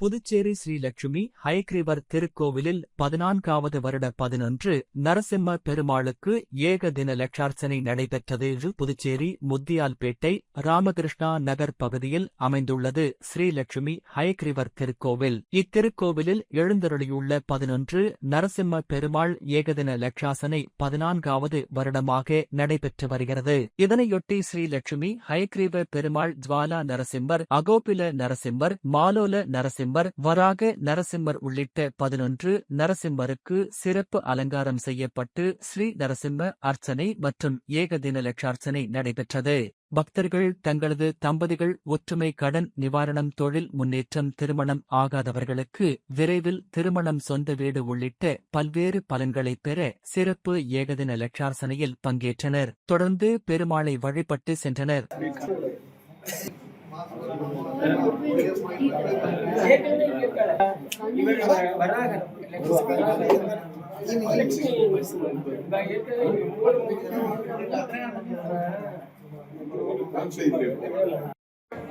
புதுச்சேரி ஸ்ரீலட்சுமி ஹயக்ரீவர் திருக்கோவிலில் 14வது வருட 11 நரசிம்ம பெருமாளுக்கு ஏகதின லட்சார்ச்சனை நடைபெற்றது. புதுச்சேரி முத்தியால்பேட்டை ராமகிருஷ்ணா நகர் பகுதியில் அமைந்துள்ளது ஸ்ரீலட்சுமி ஹயக்ரீவர் திருக்கோவில். இத்திருக்கோவிலில் எழுந்தருளியுள்ள 11 நரசிம்ம பெருமாள் ஏகதின லட்சாசனை 14வது வருடமாக நடைபெற்று வருகிறது. இதனையொட்டி ஸ்ரீலட்சுமி ஹயக்ரீவ பெருமாள் ஜுவாலா நரசிம்மர், அகோபில நரசிம்மர், மாலோல நரசிம்மர், வராக நரசிம்மர் உள்ளிட்ட 11 நரசிம்மருக்கு சிறப்பு அலங்காரம் செய்யப்பட்டு ஸ்ரீ நரசிம்ம அர்ச்சனை மற்றும் ஏகதின லட்சார்ச்சனை நடைபெற்றது. பக்தர்கள் தங்களது தம்பதிகள் ஒற்றுமை, கடன் நிவாரணம், தொழில் முன்னேற்றம், திருமணம் ஆகாதவர்களுக்கு விரைவில் திருமணம், சொந்த வீடு உள்ளிட்ட பல்வேறு பலன்களை பெற சிறப்பு ஏகதின லட்சார்ச்சனையில் பங்கேற்றனர். தொடர்ந்து பெருமாளை வழிபட்டு சென்றனர்.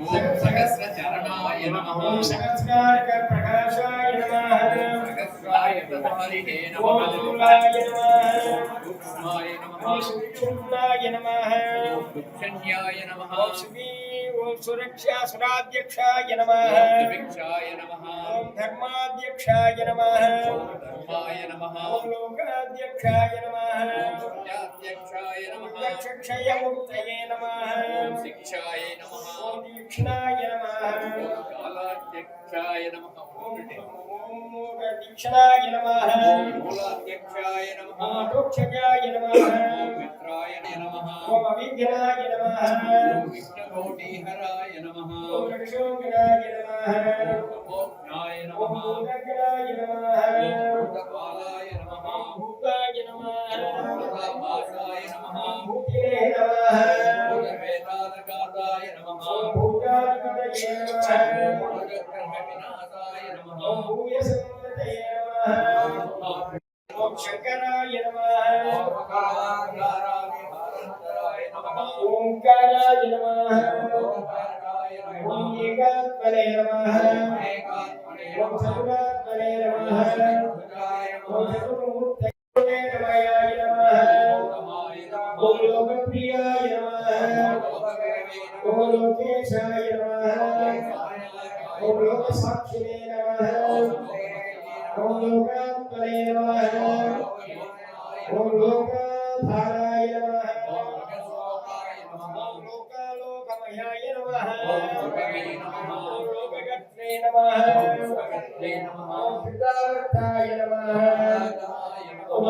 ओम सहस्रचरणाय नमः। ओम सहस्रार्क प्रकाशाय नमः। सहस्राय प्रभारिणे नमः। ओम मूलाय नमः। सूक्ष्माय नमः। ओम सूक्ष्माय नमः। ओम दुक्षण्याय नमः। ओम श्री ओम सुरक्षा सुराध्यक्षाय नमः। ओम सुभिक्षाय नमः। ओम धर्माध्यक्षाय नमः। ओम धर्माय नमः। ओम लोकाध्यक्षाय नमः। ओम सत्याध्यक्षाय नमः। लक्षक्षय मुक्तये नमः। ओम शिक्षाय नमः। ओम दीक्षणाय नमः। ओम कालाध्यक्षाय नमः। ओम दीक्षणाय नमः। ओम मूलाध्यक्षाय नमः। ओम अधोक्षजाय नमः। ओम मित्राय नमः। ओम अविघ्नाय नमः। ओम विष्णुकोटिहराय नमः। ओम लक्ष्मणाय नमः। ओम मोक्षाय नमः। ओम भूतग्राय नमः। ओम भूतपालाय नमः। ओम भूताय नमः। ओम भूताभासाय नमः। ओम भूतिने नमः। ओम वेदान्तकाताय नमः। ओम भूतादिपतये नमः। ओम जगद्ग्रहविनाशाय नमः। ओम भूयसंवतये नमः। ओम शंकराय नमः। ओंकाराय नमः। ओंकाराय नमः। ओंकाराय नमः। ओम एकात्मने नमः। एकात्मने ओम नमः। सर्वात्मने नमः। सर्वभूताय ओम नमः। चतुर्मुक्तये नमः। ओम लोकप्रियाय नमः। ओम लोकेशाय नमः। ओम लोकसाक्षिणे नमः। ओम लोकात्मने नमः। ओम लोकाधाराय नमः। ओम लोकालोकमयाय नमः। ओम लोकगत्रे नमः। ओम पितार्थाय नमः। ओम